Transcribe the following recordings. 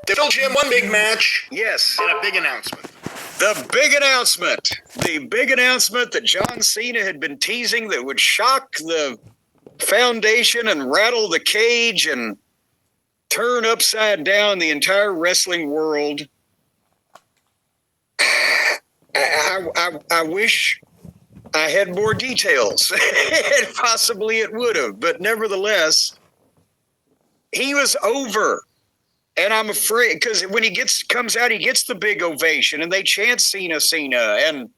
They told Jim one big match. Yes, and a big announcement. The big announcement. The big announcement that John Cena had been teasing that would shock the foundation and rattle the cage and turn upside down the entire wrestling world. I wish I had more details. And possibly it would have, but nevertheless, he was over. And I'm afraid, because when he comes out, he gets the big ovation, and they chant Cena, Cena. And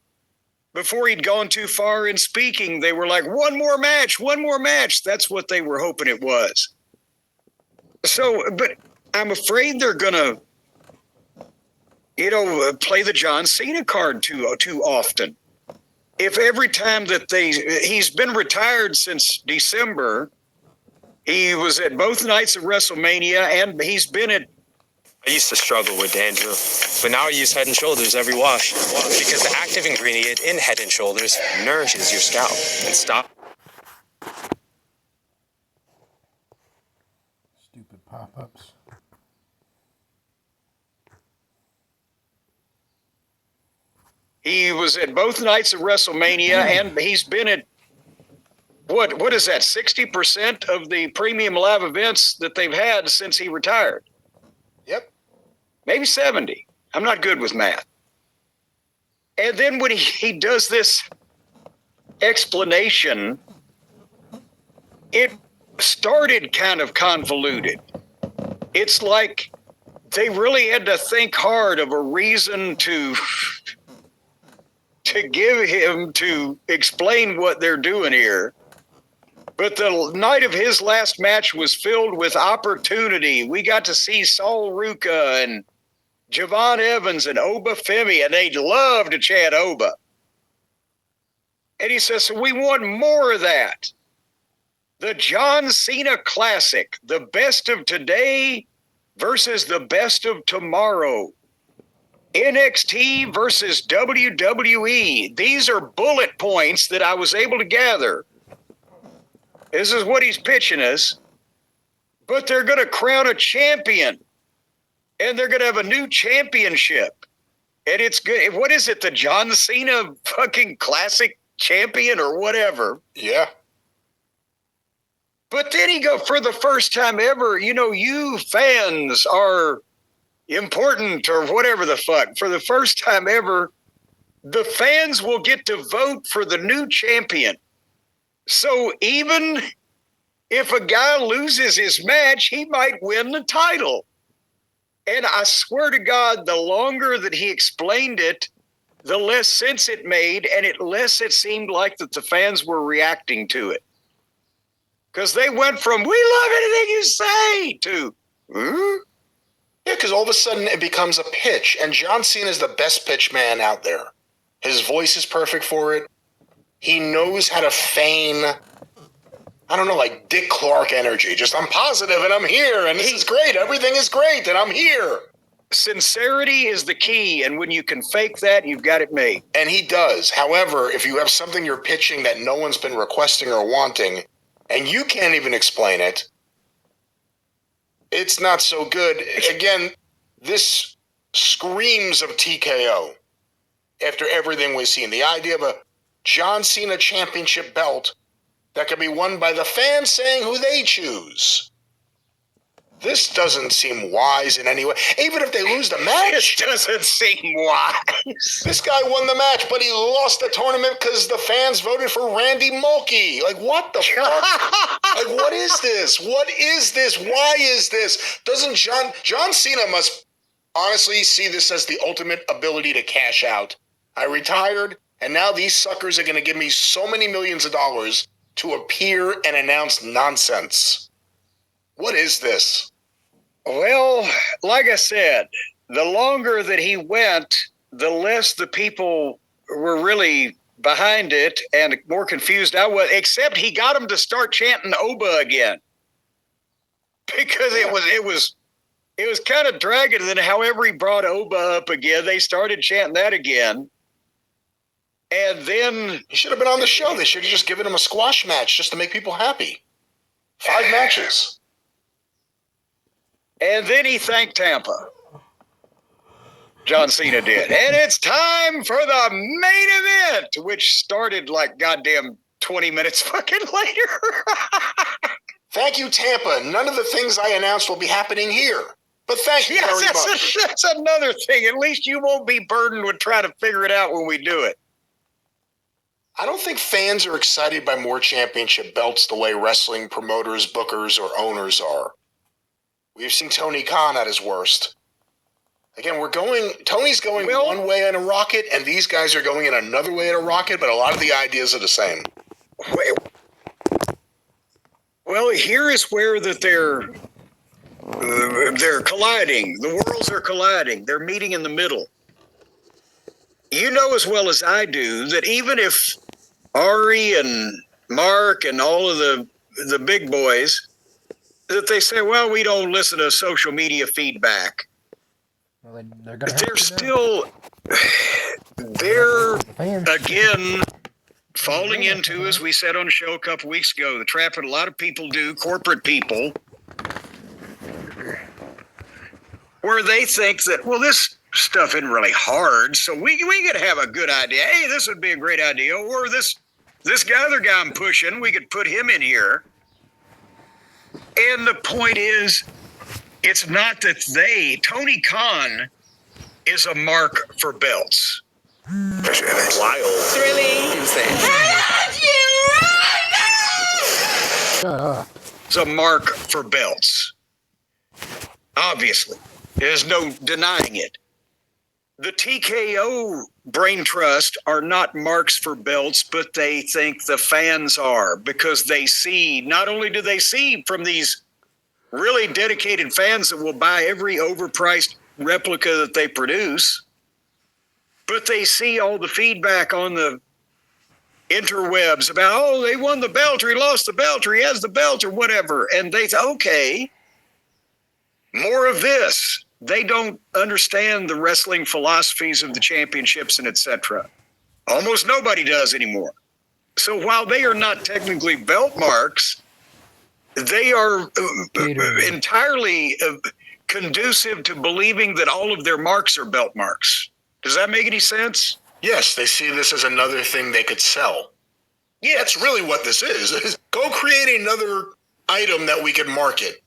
before he'd gone too far in speaking, they were like, one more match, one more match. That's what they were hoping it was. So, but I'm afraid they're going to, play the John Cena card too often. If every time that he's been retired since December, he was at both nights of WrestleMania, and he's been at... I used to struggle with dandruff, but now I use Head & Shoulders every wash because the active ingredient in Head & Shoulders nourishes your scalp and stop. Stupid pop-ups. He was at both nights of WrestleMania, and he's been at, what is that, 60% of the premium live events that they've had since he retired. Yep. Maybe 70. I'm not good with math. And then when he does this explanation, it started kind of convoluted. It's like they really had to think hard of a reason to give him to explain what they're doing here. But the night of his last match was filled with opportunity. We got to see Saul Ruka and Javon Evans and Oba Femi, and they'd love to chant Oba. And he says, so we want more of that. The John Cena Classic, the best of today versus the best of tomorrow. NXT versus WWE. These are bullet points that I was able to gather. This is what he's pitching us. But they're going to crown a champion. And they're going to have a new championship. And it's good. What is it? The John Cena fucking classic champion or whatever. Yeah. But then he go, for the first time ever, you fans are important or whatever the fuck. For the first time ever, the fans will get to vote for the new champion. So even if a guy loses his match, he might win the title. And I swear to God, the longer that he explained it, the less sense it made, and less it seemed like that the fans were reacting to it. Because they went from, we love anything you say, to, Yeah, because all of a sudden it becomes a pitch, and John Cena is the best pitch man out there. His voice is perfect for it. He knows how to feign, I don't know, like Dick Clark energy. Just, I'm positive and I'm here and this is great. Everything is great and I'm here. Sincerity is the key, and when you can fake that, you've got it made. And he does. However, if you have something you're pitching that no one's been requesting or wanting, and you can't even explain it, it's not so good. Again, this screams of TKO after everything we've seen. The idea of a John Cena championship belt that can be won by the fans saying who they choose. This doesn't seem wise in any way. Even if they lose the match. It doesn't seem wise. This guy won the match, but he lost the tournament because the fans voted for Randy Mulkey. Like, what the fuck? Like, what is this? What is this? Why is this? Doesn't John Cena must honestly see this as the ultimate ability to cash out. I retired, and now these suckers are going to give me so many millions of dollars to appear and announce nonsense. What is this? Well, like I said, the longer that he went, the less the people were really behind it and more confused I was, except he got them to start chanting Oba again. Because it was kind of dragging. And then however he brought Oba up again, they started chanting that again. And then he should have been on the show. They should have just given him a squash match just to make people happy. 5 matches. And then he thanked Tampa. John Cena did. And it's time for the main event, which started like goddamn 20 minutes fucking later. Thank you, Tampa. None of the things I announced will be happening here. But thank you very much. That's another thing. At least you won't be burdened with trying to figure it out when we do it. I don't think fans are excited by more championship belts the way wrestling promoters, bookers, or owners are. We've seen Tony Khan at his worst. Again, Tony's going one way in a rocket, and these guys are going in another way in a rocket, but a lot of the ideas are the same. Well, here is where that they're colliding. The worlds are colliding. They're meeting in the middle. You know as well as I do that even if Ari and Mark and all of the big boys, that they say, well, we don't listen to social media feedback. Well, they're again falling into, as we said on the show a couple weeks ago, the trap that a lot of people do, corporate people, where they think that, well, this stuff isn't really hard, so we could have a good idea. Hey, this would be a great idea. Or this other guy I'm pushing, we could put him in here. And the point is, it's not that Tony Khan is a mark for belts. Wild. Thrilling. Insane. Shut up. It's a mark for belts. Obviously. There's no denying it. The TKO Brain Trust are not marks for belts, but they think the fans are, because they see, not only do they see from these really dedicated fans that will buy every overpriced replica that they produce, but they see all the feedback on the interwebs about, oh, they won the belt, or he lost the belt, or he has the belt, or whatever. And they say, okay, more of this. They don't understand the wrestling philosophies of the championships and etc. Almost nobody does anymore. So while they are not technically belt marks, they are entirely conducive to believing that all of their marks are belt marks. Does that make any sense? Yes, they see this as another thing they could sell. Yeah, that's really what this is. Go create another item that we can market.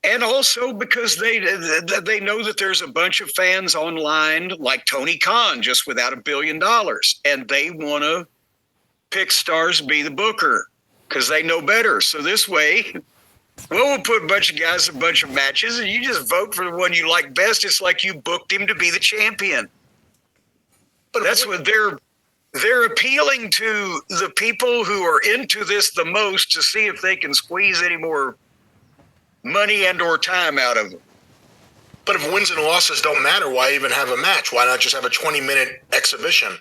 And also because they know that there's a bunch of fans online like Tony Khan, just without $1 billion. And they want to pick stars to be the booker because they know better. So this way, we'll put a bunch of guys in a bunch of matches and you just vote for the one you like best. It's like you booked him to be the champion. But that's what they're appealing to the people who are into this the most to see if they can squeeze any more money and or time out of them. But if wins and losses don't matter, why even have a match? Why not just have a 20-minute exhibition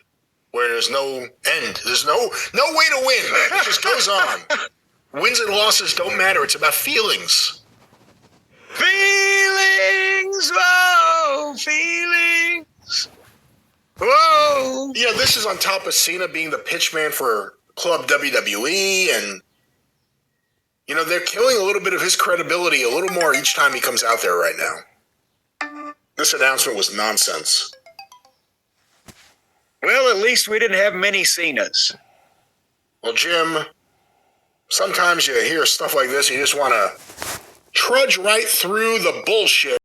where there's no end? There's no way to win. It just goes on. Wins and losses don't matter. It's about feelings. Feelings, whoa, feelings. Whoa. Yeah, this is on top of Cena being the pitchman for Club WWE, and they're killing a little bit of his credibility a little more each time he comes out there right now. This announcement was nonsense. Well, at least we didn't have many Cenas. Well, Jim, sometimes you hear stuff like this, you just want to trudge right through the bullshit.